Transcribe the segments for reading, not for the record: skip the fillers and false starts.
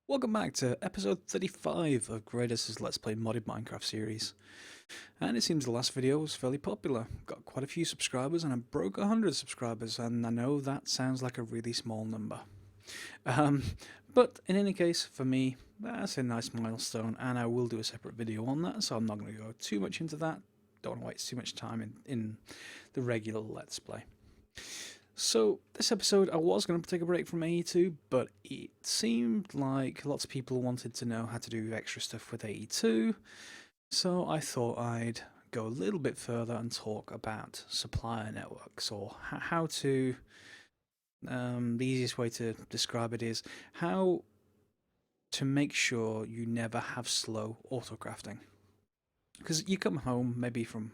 Welcome back to episode 35 of Greatest's Let's Play Modded Minecraft series. And it seems the last video was fairly popular. Got quite a few subscribers and I broke 100 subscribers, and I know that sounds like a really small number. Um, but in any case, for me, that's a nice milestone, and I will do a separate video on that, so I'm not going to go too much into that. Don't want to waste too much time in the regular Let's Play. So this episode I was going to take a break from AE2, but it seemed like lots of people wanted to know how to do extra stuff with AE2, so I thought I'd go a little bit further and talk about supplier networks, or how to, the easiest way to describe it is how to make sure you never have slow autocrafting. Because you come home, maybe from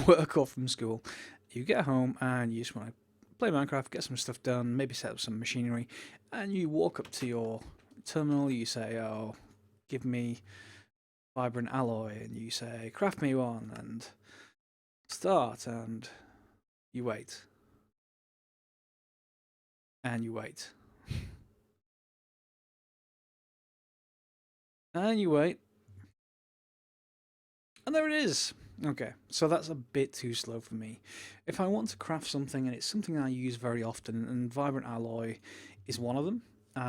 work or from school, you get home and you just want to play Minecraft, get some stuff done, maybe set up some machinery, and you walk up to your terminal, you say, oh, give me vibrant alloy, and you say, craft me one, and start, and you wait. And you wait. And you wait. And there it is. Okay, so that's a bit too slow for me. If I want to craft something, and it's something I use very often, and vibrant alloy is one of them,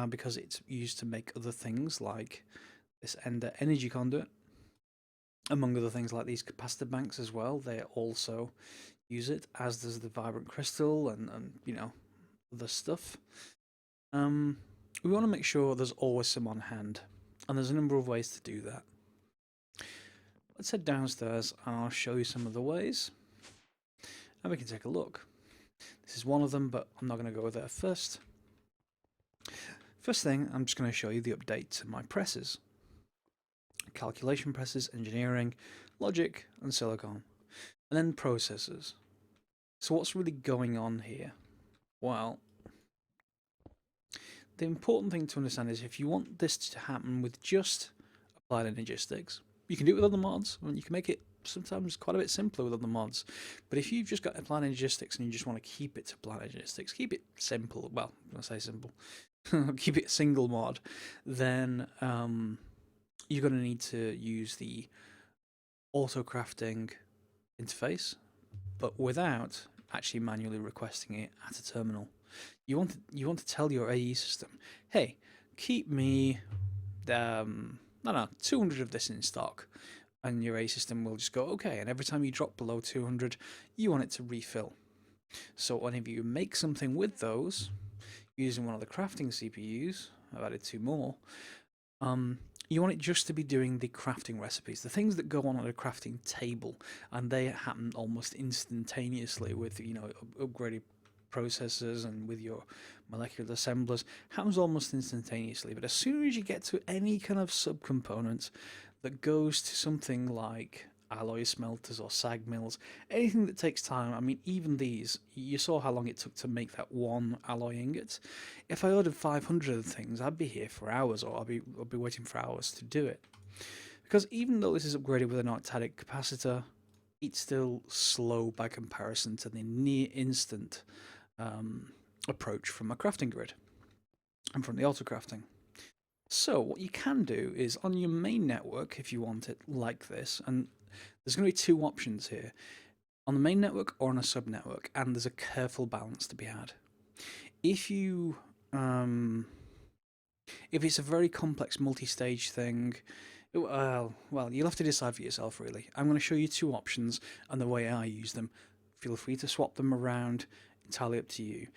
because it's used to make other things like this ender energy conduit, among other things like these capacitor banks as well. They also use it, as does the vibrant crystal and you know, other stuff. We want to make sure there's always some on hand, and there's a number of ways to do that. Let's head downstairs and I'll show you some of the ways, and we can take a look. This is one of them, but I'm not going to go there first. First thing, I'm just going to show you the update to my presses. Calculation presses, engineering, logic, and silicon. And then processors. So what's really going on here? Well, the important thing to understand is if you want this to happen with just applied energistics, you can do it with other mods, and you can make it sometimes quite a bit simpler with other mods. But if you've just got applied energistics and you just want to keep it to applied energistics, keep it simple, well, I say simple, keep it a single mod, then you're going to need to use the autocrafting interface, but without actually manually requesting it at a terminal. You want to tell your AE system, hey, keep me 200 of this in stock, and your AE system will just go okay, and every time you drop below 200 you want it to refill. So whenever you make something with those using one of the crafting CPUs, I've added 2 more, you want it just to be doing the crafting recipes, the things that go on a crafting table, and they happen almost instantaneously with, you know, upgraded processors and with your molecular assemblers. Happens almost instantaneously. But as soon as you get to any kind of subcomponent that goes to something like alloy smelters or sag mills, anything that takes time, I mean, even these, you saw how long it took to make that one alloy ingot. If I ordered 500 of things, I'd be here for hours, or I'll be waiting for hours to do it. Because even though this is upgraded with an octadic capacitor, it's still slow by comparison to the near instant approach from a crafting grid and from the autocrafting. So what you can do is on your main network, if you want it like this, and there's going to be 2 options here, on the main network or on a subnetwork, and there's a careful balance to be had. If you if it's a very complex multi-stage thing, well, you'll have to decide for yourself, really. I'm going to show you 2 options and the way I use them. Feel free to swap them around, entirely up to you.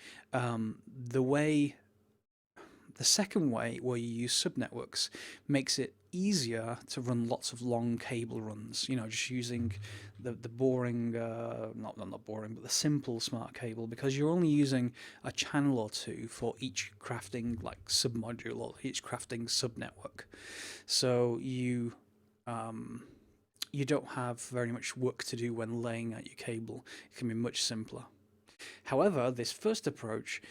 The second way, where you use subnetworks, makes it easier to run lots of long cable runs. You know, just using the boring, not boring, but the simple smart cable, because you're only using a channel or 2 for each crafting like submodule or each crafting subnetwork. So you don't have very much work to do when laying out your cable. It can be much simpler. However, this first approach,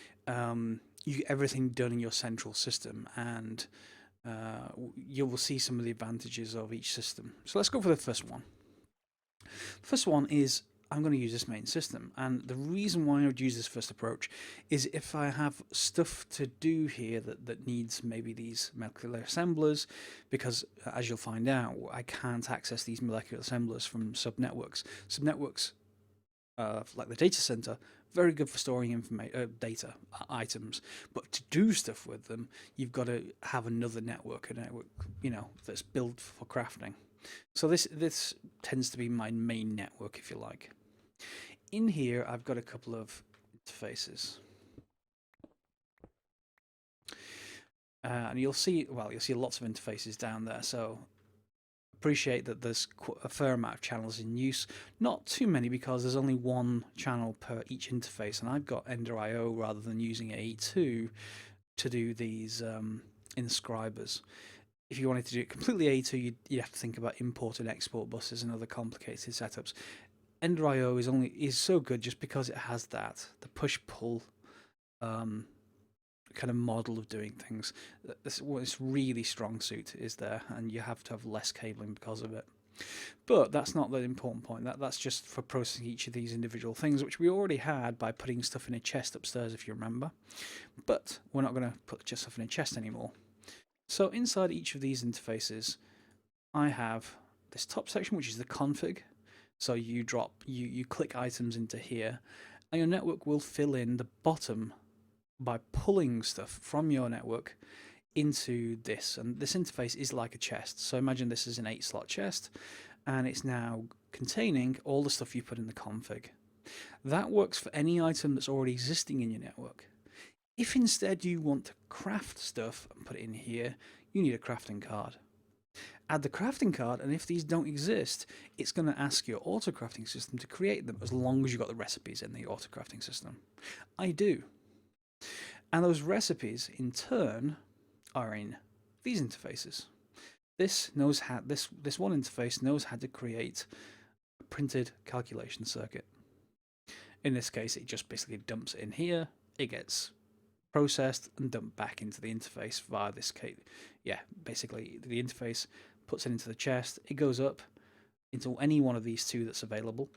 you get everything done in your central system, and you will see some of the advantages of each system. So let's go for the first one. The first one is I'm going to use this main system. And the reason why I would use this first approach is if I have stuff to do here that needs maybe these molecular assemblers, because as you'll find out, I can't access these molecular assemblers from subnetworks. Subnetworks, like the data center, very good for storing data items, but to do stuff with them, you've got to have a network, that's built for crafting. So this tends to be my main network, if you like. In here, I've got a couple of interfaces, and you'll see lots of interfaces down there. So appreciate that there's a fair amount of channels in use. Not too many, because there's only one channel per each interface, and I've got Ender.io rather than using AE2 to do these inscribers. If you wanted to do it completely AE2, you'd have to think about import and export buses and other complicated setups. Ender.io is so good just because it has the push-pull kind of model of doing things. This really strong suit is there, and you have to have less cabling because of it. But that's not the important point. That's just for processing each of these individual things, which we already had by putting stuff in a chest upstairs, if you remember. But we're not going to put just stuff in a chest anymore. So inside each of these interfaces, I have this top section, which is the config. So you click items into here, and your network will fill in the bottom by pulling stuff from your network into this. And this interface is like a chest. So imagine this is an 8-slot chest, and it's now containing all the stuff you put in the config. That works for any item that's already existing in your network. If instead you want to craft stuff and put it in here, you need a crafting card. Add the crafting card, and if these don't exist, it's going to ask your autocrafting system to create them, as long as you've got the recipes in the autocrafting system. I do. And those recipes, in turn, are in these interfaces. This one interface knows how to create a printed calculation circuit. In this case, it just basically dumps it in here. It gets processed and dumped back into the interface via this case. Yeah, basically the interface puts it into the chest. It goes up into any one of these two that's available.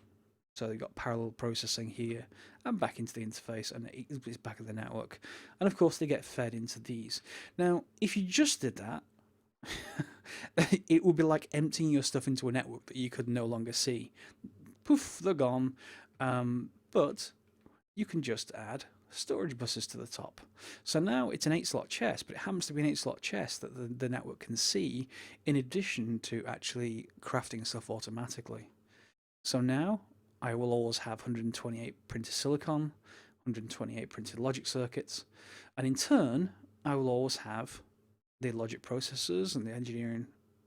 So they've got parallel processing here and back into the interface, and it's back at the network. And of course, they get fed into these. Now, if you just did that, it would be like emptying your stuff into a network that you could no longer see. Poof, they're gone. But you can just add storage buses to the top. So now it's an 8-slot chest, but it happens to be an 8-slot chest that the network can see, in addition to actually crafting stuff automatically. So now I will always have 128 printed silicon, 128 printed logic circuits, and in turn, I will always have the logic processors and the engineering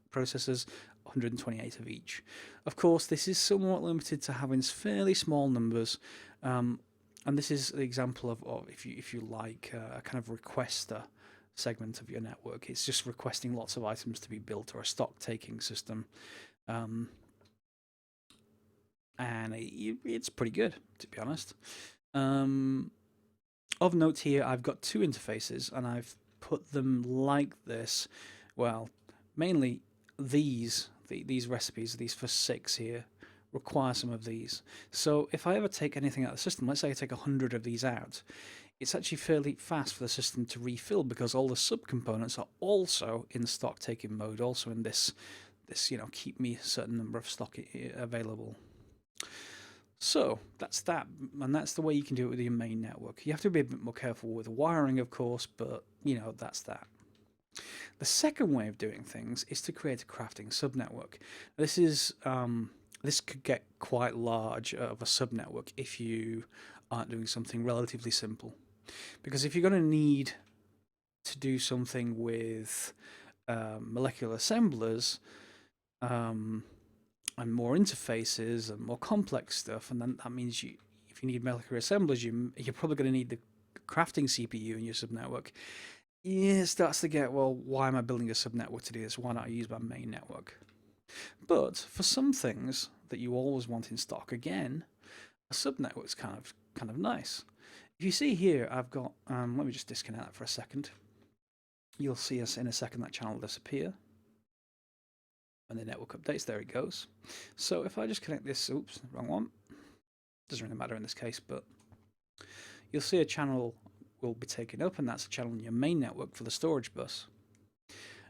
processors, 128 of each. Of course, this is somewhat limited to having fairly small numbers, and this is the example of if you like a kind of requester segment of your network. It's just requesting lots of items to be built, or a stock taking system. And it's pretty good, to be honest. Of note here, I've got two interfaces, and I've put them like this. Well, mainly these recipes, these first 6 here, require some of these. So if I ever take anything out of the system, let's say I take 100 of these out, it's actually fairly fast for the system to refill, because all the subcomponents are also in stock taking mode, also in this keep me a certain number of stock available. So that's that, and that's the way you can do it with your main network. You have to be a bit more careful with the wiring, of course, but that's that. The second way of doing things is to create a crafting subnetwork. This could get quite large of a subnetwork if you aren't doing something relatively simple, because if you're going to need to do something with molecular assemblers, and more interfaces and more complex stuff, and then that means if you need molecular assemblers, you're probably going to need the crafting CPU in your subnetwork. Yeah, it starts to get, well, why am I building a subnetwork to do this? Why not use my main network? But for some things that you always want in stock, again, a subnetwork's kind of nice. If you see here, I've got, let me just disconnect that for a second. You'll see us in a second, that channel disappear. And the network updates, there it goes. So if I just connect this, oops, wrong one. Doesn't really matter in this case, but you'll see a channel will be taken up, and that's a channel in your main network for the storage bus.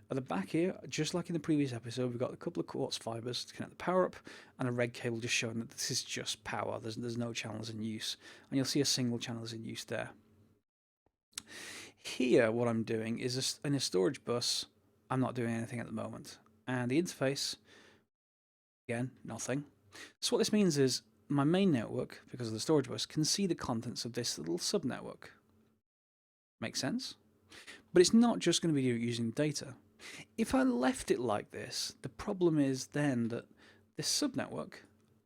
At the back here, just like in the previous episode, we've got a couple of quartz fibers to connect the power up, and a red cable just showing that this is just power. There's no channels in use, and you'll see a single channel is in use there. Here, what I'm doing is in a storage bus, I'm not doing anything at the moment, and the interface, again, nothing. So what this means is my main network, because of the storage bus, can see the contents of this little subnetwork. Makes sense? But it's not just going to be using data. If I left it like this, the problem is then that this subnetwork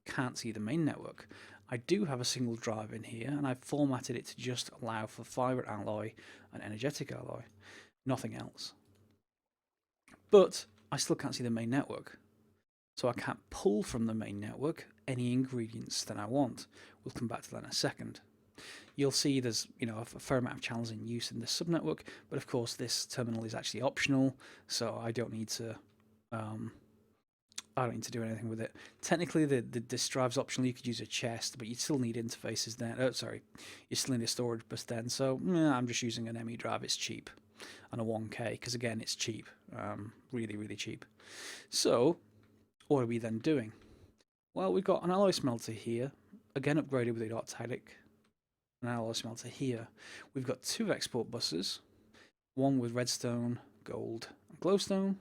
can't see the main network. I do have a single drive in here, and I've formatted it to just allow for fiber alloy and energetic alloy, nothing else. But I still can't see the main network, so I can't pull from the main network any ingredients that I want. We'll come back to that in a second. You'll see there's a fair amount of channels in use in this subnetwork, but of course this terminal is actually optional, so I don't need to do anything with it. Technically, this drive's optional. You could use a chest, but you still need interfaces then. Oh, sorry, you still need a storage bus then. So I'm just using an ME drive. It's cheap, and a 1K because again, it's cheap, really, really cheap. So, what are we then doing? Well, we've got an alloy smelter here, again upgraded with the autocrafting. An alloy smelter here. We've got 2 export buses, one with redstone, gold, and glowstone,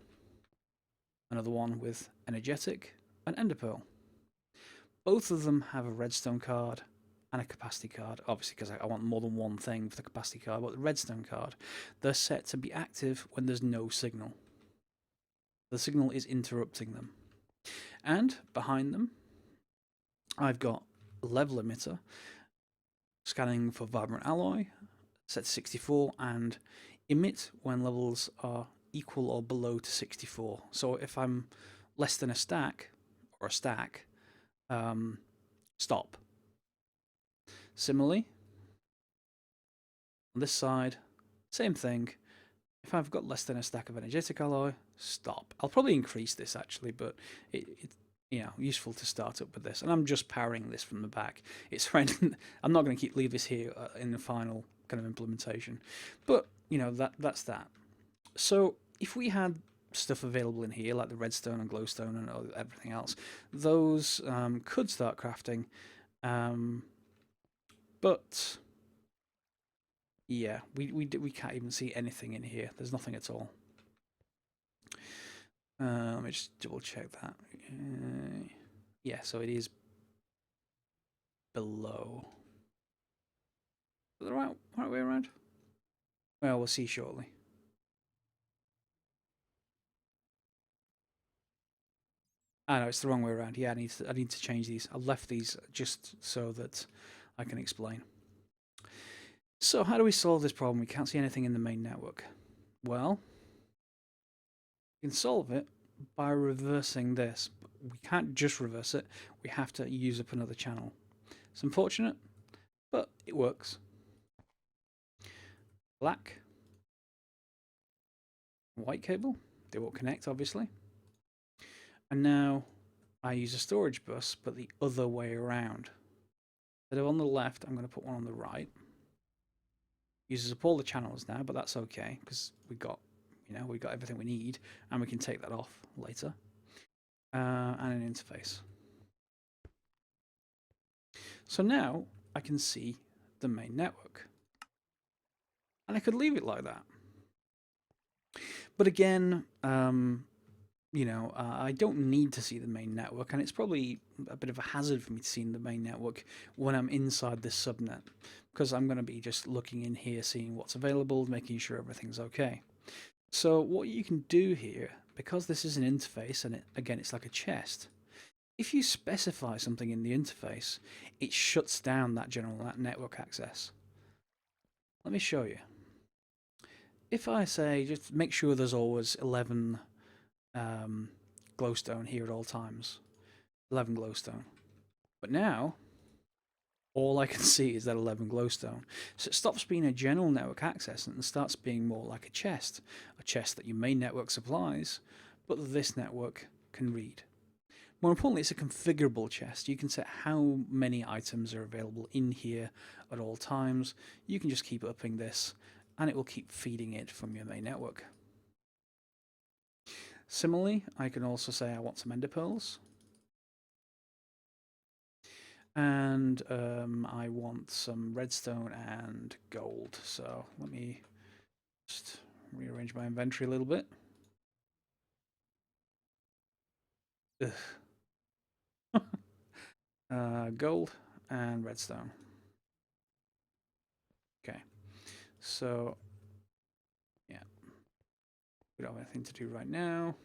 another one with energetic and enderpearl. Both of them have a redstone card and a capacity card, obviously because I want more than one thing for the capacity card, but the redstone card, they're set to be active when there's no signal. The signal is interrupting them. And behind them, I've got a level emitter, scanning for vibrant alloy, set to 64, and emit when levels are equal or below to 64. So if I'm less than a stack, or a stack, stop. Similarly, on this side, same thing. If I've got less than a stack of energetic alloy, stop. I'll probably increase this actually, but it's useful to start up with this. And I'm just powering this from the back. It's random. I'm not going to leave this here in the final kind of implementation, but that's that. So if we had stuff available in here like the redstone and glowstone and everything else, those could start crafting, but yeah, we can't even see anything in here. There's nothing at all. Let me just double check that. Yeah, so it is below. Is that the right way around? Well, we'll see shortly. No, it's the wrong way around. Yeah, I need to change these. I've left these just so that I can explain. So how do we solve this problem? We can't see anything in the main network. Well, we can solve it by reversing this. We can't just reverse it. We have to use up another channel. It's unfortunate, but it works. Black, white cable. They will connect, obviously. And now I use a storage bus, but the other way around. Instead of on the left, I'm going to put one on the right. Uses up all the channels now, but that's okay because we got everything we need, and we can take that off later. And an interface. So now I can see the main network, and I could leave it like that. But again, I don't need to see the main network, and it's probably a bit of a hazard for me to see the main network when I'm inside this subnet, because I'm going to be just looking in here, seeing what's available, making sure everything's okay. So what you can do here, because this is an interface, and it's like a chest, if you specify something in the interface, it shuts down that general network access. Let me show you. If I say, just make sure there's always 11 glowstone here at all times, 11 glowstone. But now, all I can see is that 11 glowstone. So it stops being a general network access and starts being more like a chest that your main network supplies, but that this network can read. More importantly, it's a configurable chest. You can set how many items are available in here at all times. You can just keep upping this, and it will keep feeding it from your main network. Similarly, I can also say I want some ender pearls. And I want some redstone and gold. So let me just rearrange my inventory a little bit. Gold and redstone. Okay, so yeah, we don't have anything to do right now.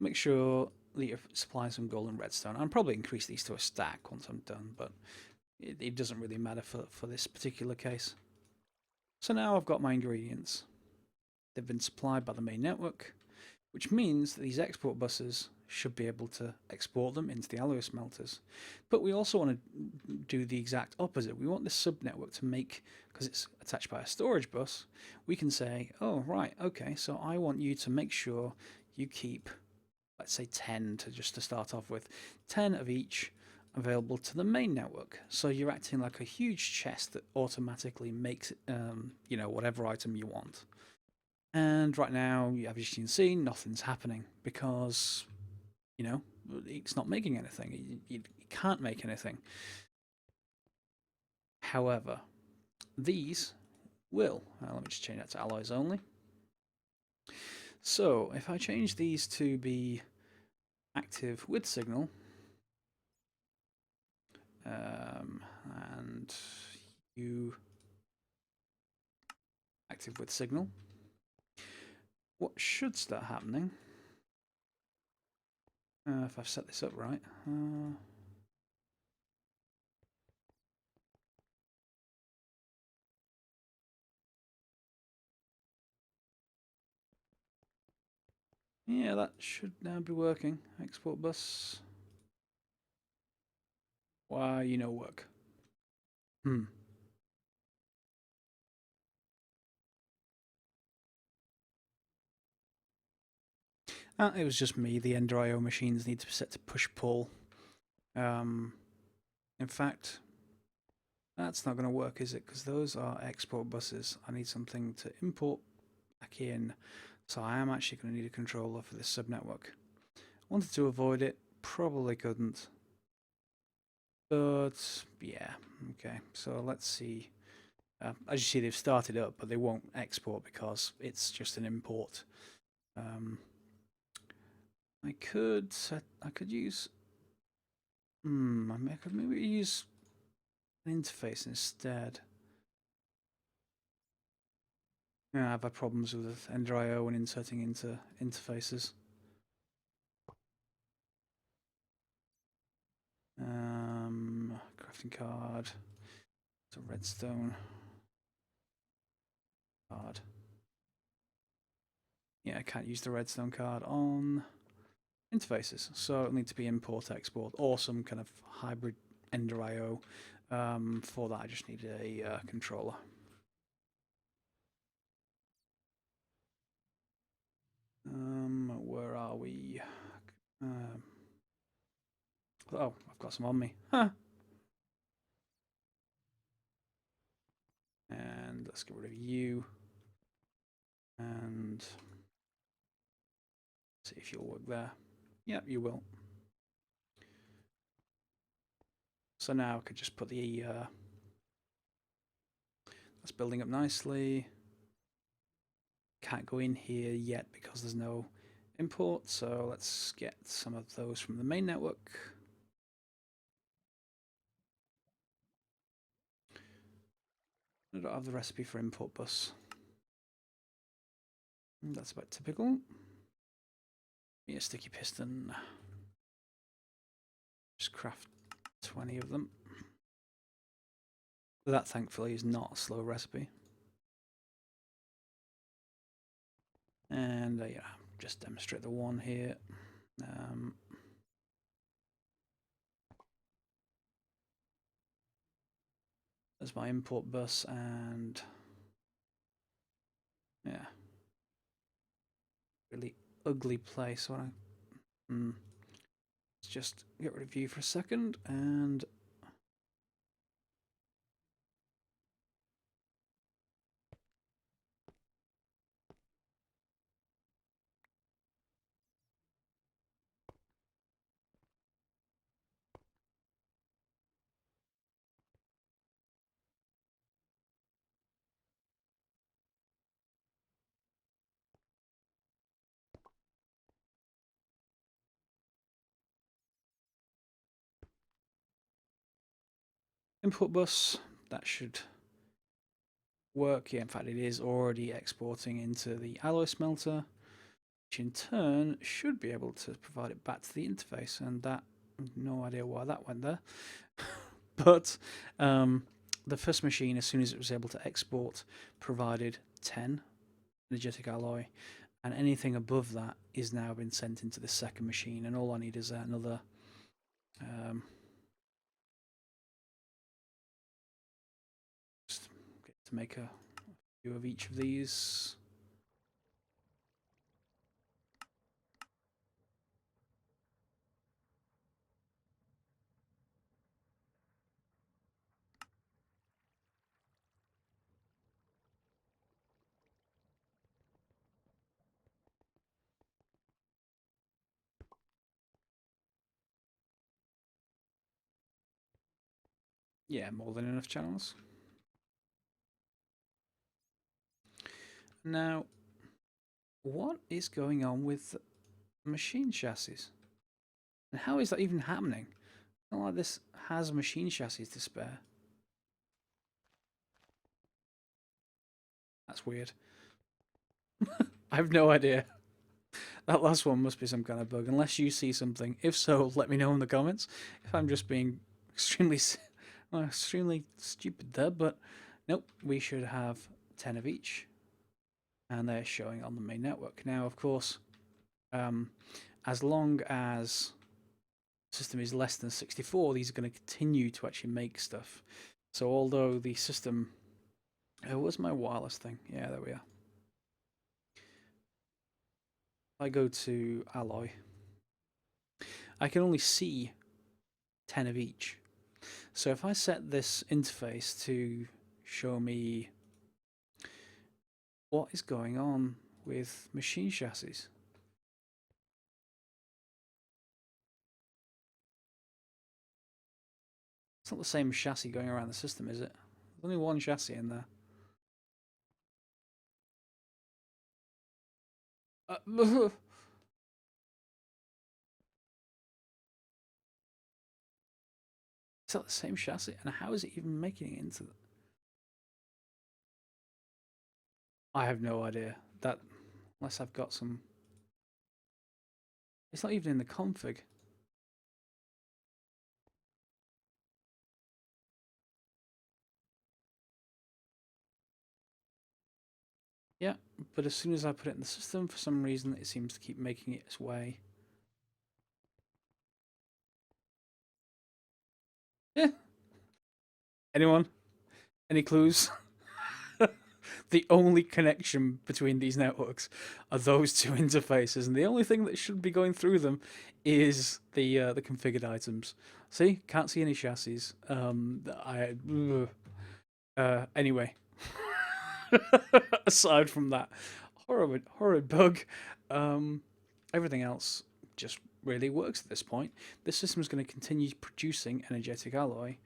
Make sure that you supply some gold and redstone. I'll probably increase these to a stack once I'm done, but it doesn't really matter for this particular case. So now I've got my ingredients. They've been supplied by the main network, which means that these export buses should be able to export them into the alloy smelters. But we also want to do the exact opposite. We want this subnetwork to make, because it's attached by a storage bus, we can say, oh, right, okay, so I want you to make sure you keep, let's say 10 to start off with, 10 of each available to the main network. So you're acting like a huge chest that automatically makes, whatever item you want. And right now, as you can see, nothing's happening because, it's not making anything. It can't make anything. However, these will. Let me just change that to alloys only. So if I change these to be active with signal, and you active with signal, what should start happening, if I've set this up right, yeah, that should now be working. Export bus. Why, work. It was just me. The Ender IO machines need to be set to push-pull. In fact, that's not going to work, is it? Because those are export buses. I need something to import back in. So I am actually going to need a controller for this subnetwork. Wanted to avoid it. Probably couldn't. But, yeah. Okay, so let's see. As you see, they've started up, but they won't export because it's just an import. I could use. I could maybe use an interface instead. Yeah, I've had problems with Ender IO and inserting into interfaces. Crafting card. It's a redstone card. Yeah, I can't use the redstone card on interfaces, so it'll need to be import export or some kind of hybrid Ender IO. For that, I just need a controller. Where are we? Oh, I've got some on me. Huh. And let's get rid of you. And see if you'll work there. Yep, you will. So now I could just put the that's building up nicely. Can't go in here yet because there's no import, so let's get some of those from the main network. I don't have the recipe for import bus. That's about typical. Yeah, sticky piston. Just craft 20 of them. That thankfully is not a slow recipe. And yeah, just demonstrate the one here. There's my import bus, and yeah, really ugly place. Let's just get rid of you for a second and input bus. That should work. Yeah, in fact, it is already exporting into the alloy smelter, which in turn should be able to provide it back to the interface. And that, no idea why that went there. But the first machine, as soon as it was able to export, provided 10 energetic alloy, and anything above that is now been sent into the second machine. And all I need is another just get to make a few of each of these. Yeah, more than enough channels. Now, what is going on with machine chassis? And how is that even happening? It's not like this has machine chassis to spare. That's weird. I have no idea. That last one must be some kind of bug, unless you see something. If so, let me know in the comments. If I'm just being extremely stupid there, but nope, we should have 10 of each. And they're showing on the main network. Now, of course, as long as the system is less than 64, these are going to continue to actually make stuff. So although the system... Oh, where's my wireless thing? Yeah, there we are. I go to alloy, I can only see 10 of each. So if I set this interface to show me what is going on with machine chassis, it's not the same chassis going around the system, is it? There's only one chassis in there. It's not the same chassis, and how is it even making it into the... I have no idea. That, unless I've got some... It's not even in the config. Yeah, but as soon as I put it in the system, for some reason, it seems to keep making it its way. Yeah. Anyone? Any clues? The only connection between these networks are those two interfaces, and the only thing that should be going through them is the configured items. See, can't see any chassis. Anyway, aside from that horrid bug, everything else just really works at this point. This system is going to continue producing energetic alloy,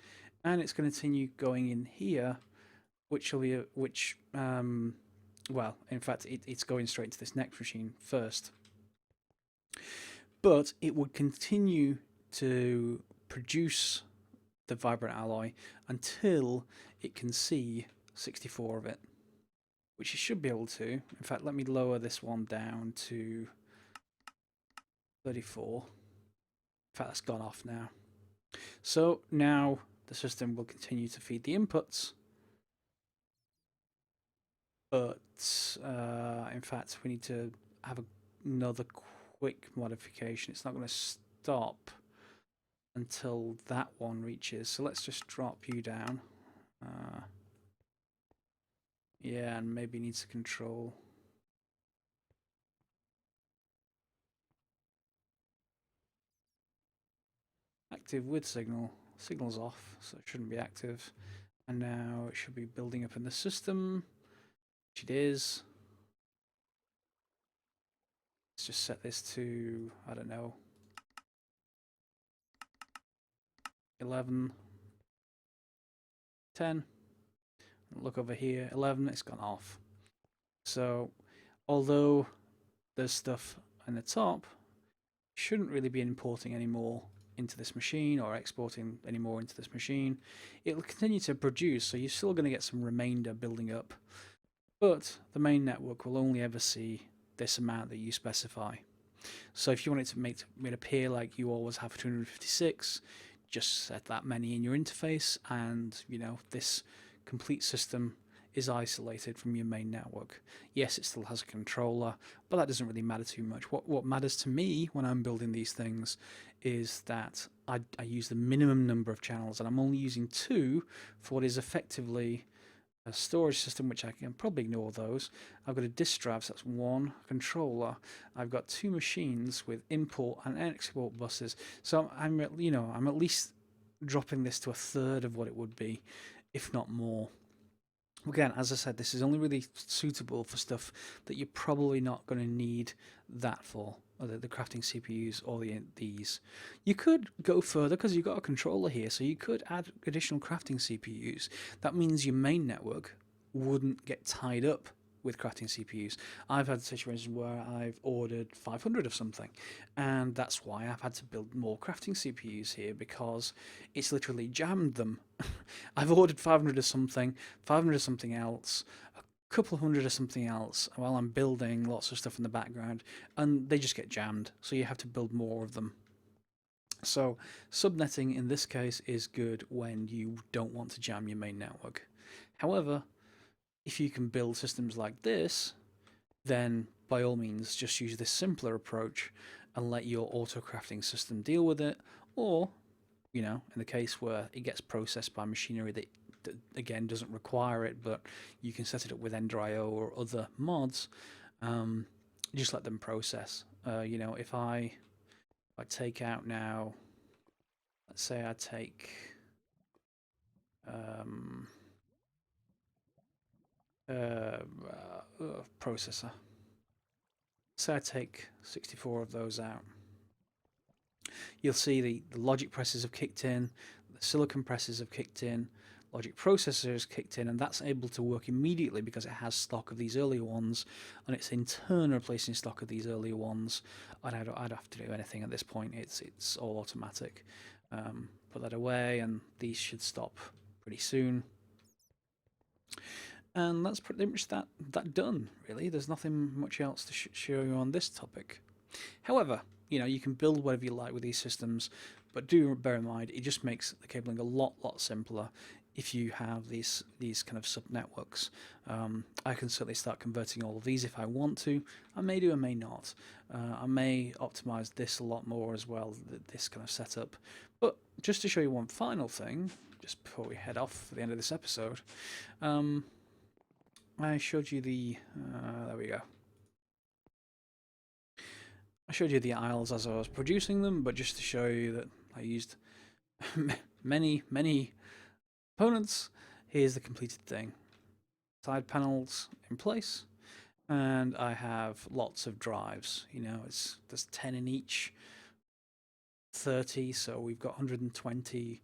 and it's going to continue going in here, which will be well, in fact, it's going straight to this next machine first. But it would continue to produce the vibrant alloy until it can see 64 of it, which it should be able to. In fact, let me lower this one down to 34. In fact, that's gone off now. So now the system will continue to feed the inputs, but in fact, we need to have another quick modification. It's not going to stop until that one reaches. So let's just drop you down. Yeah, and maybe needs to control. active with signal. Signal's off, so it shouldn't be active. And now it should be building up in the system, which it is. Let's just set this to, I don't know, 11, 10. Look over here, 11, it's gone off. So, although there's stuff in the top, shouldn't really be importing any more into this machine or exporting any more into this machine. It'll continue to produce, so you're still going to get some remainder building up, but the main network will only ever see this amount that you specify. So if you want it to make it appear like you always have 256, just set that many in your interface, and you know this complete system is isolated from your main network. Yes, it still has a controller, but that doesn't really matter too much. What matters to me when I'm building these things is that I use the minimum number of channels, and I'm only using 2 for what is effectively a storage system, which I can probably ignore those. I've got a disk drive, so that's 1 controller. I've got 2 machines with import and export buses. So I'm at least dropping this to 1/3 of what it would be, if not more. Again, as I said, this is only really suitable for stuff that you're probably not going to need that for, or the crafting CPUs or these. You could go further because you've got a controller here, so you could add additional crafting CPUs. That means your main network wouldn't get tied up with crafting CPUs. I've had situations where I've ordered 500 of something, and that's why I've had to build more crafting CPUs here, because it's literally jammed them. I've ordered 500 of something, 500 of something else, a couple hundred of something else while I'm building lots of stuff in the background, and they just get jammed, so you have to build more of them. So subnetting in this case is good when you don't want to jam your main network. However, if you can build systems like this, then by all means just use this simpler approach and let your auto-crafting system deal with it, or, you know, in the case where it gets processed by machinery that again doesn't require it, but you can set it up with Ender.io or other mods, just let them process. You know, if I take out now, let's say I take processor. So I take 64 of those out. You'll see the logic presses have kicked in, the silicon presses have kicked in, logic processor has kicked in, and that's able to work immediately because it has stock of these earlier ones, and it's in turn replacing stock of these earlier ones. I'd have to do anything at this point. It's all automatic. Put that away, and these should stop pretty soon. And that's pretty much that done, really. There's nothing much else to show you on this topic. However, you know, you can build whatever you like with these systems, but do bear in mind, it just makes the cabling a lot simpler if you have these kind of sub-networks. I can certainly start converting all of these if I want to. I may do, I may not. I may optimize this a lot more as well, this kind of setup. But just to show you one final thing, just before we head off for the end of this episode, I showed you the, there we go. I showed you the aisles as I was producing them, but just to show you that I used many components, here's the completed thing. Side panels in place, and I have lots of drives. You know, there's 10 in each, 30, so we've got 120,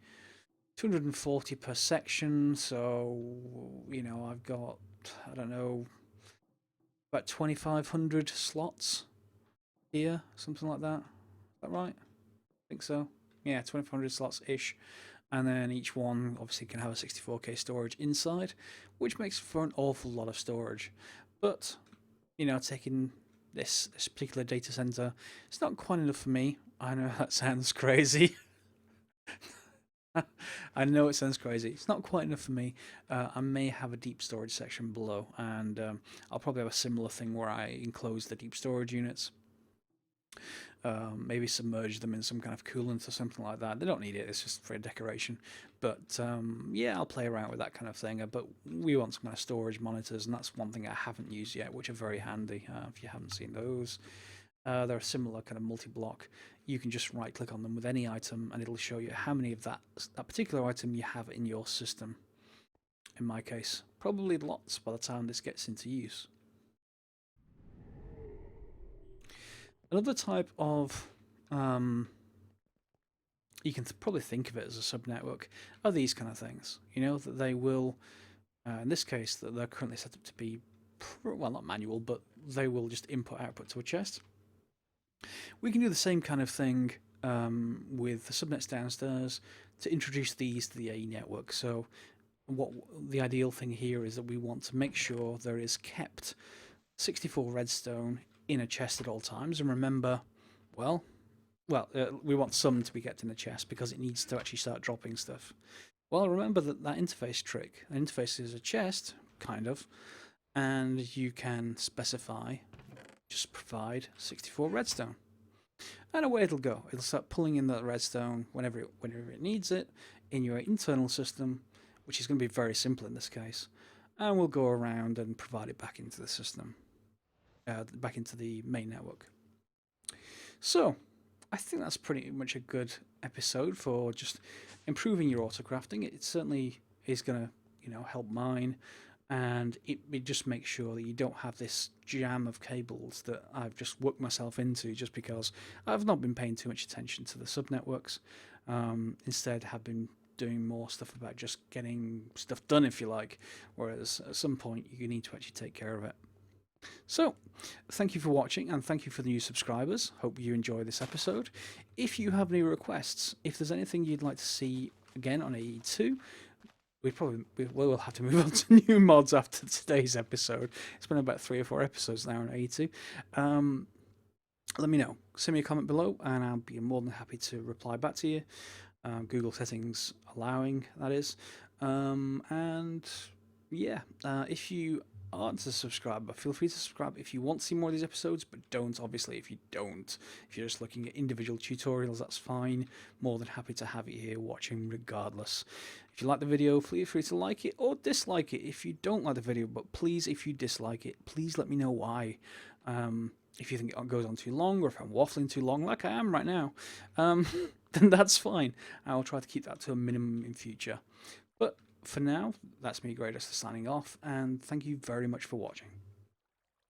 240 per section, so, you know, I've got, I don't know, about 2,500 slots here, something like that. Is that right? I think so. Yeah, 2,500 slots-ish. And then each one obviously can have a 64K storage inside, which makes for an awful lot of storage. But, you know, taking this particular data center, it's not quite enough for me. I know that sounds crazy. I know it sounds crazy. It's not quite enough for me. I may have a deep storage section below, and I'll probably have a similar thing where I enclose the deep storage units. Maybe submerge them in some kind of coolant or something like that. They don't need it, it's just for a decoration. But yeah, I'll play around with that kind of thing. But we want some kind of storage monitors, and that's one thing I haven't used yet, which are very handy if you haven't seen those. They're a similar kind of multi-block. You can just right click on them with any item and it'll show you how many of that particular item you have in your system. In my case, probably lots by the time this gets into use. Another type of, you can probably think of it as a subnetwork, are these kind of things. You know, that they will, in this case, that they're currently set up to be, well, not manual, but they will just input-output to a chest. We can do the same kind of thing with the subnets downstairs to introduce these to the AE network. So what the ideal thing here is that we want to make sure there is kept 64 redstone in a chest at all times. And remember, we want some to be kept in a chest because it needs to actually start dropping stuff. Well, remember that interface trick. An interface is a chest, kind of, and you can specify, just provide 64 redstone. And away it'll go. It'll start pulling in that redstone whenever it needs it in your internal system, which is going to be very simple in this case. And we'll go around and provide it back into the system, back into the main network. So, I think that's pretty much a good episode for just improving your autocrafting. It certainly is going to, help mine, and it just makes sure that you don't have this jam of cables that I've just worked myself into just because I've not been paying too much attention to the subnetworks. Instead, have been doing more stuff about just getting stuff done, if you like, whereas at some point you need to actually take care of it. So, thank you for watching, and thank you for the new subscribers. Hope you enjoy this episode. If you have any requests, if there's anything you'd like to see again on AE2, we'll have to move on to new mods after today's episode. It's been about 3 or 4 episodes now on AE2. Let me know. Send me a comment below, and I'll be more than happy to reply back to you. Google settings allowing, that is. And yeah, if you aren't a subscriber, feel free to subscribe if you want to see more of these episodes, but don't, obviously. If you're just looking at individual tutorials, that's fine. More than happy to have you here watching regardless. If you like the video, feel free to like it or dislike it if you don't like the video, but please, if you dislike it, please let me know why. If you think it goes on too long, or if I'm waffling too long, like I am right now, then that's fine. I'll try to keep that to a minimum in future. But for now, that's me, Greatest, signing off, and thank you very much for watching.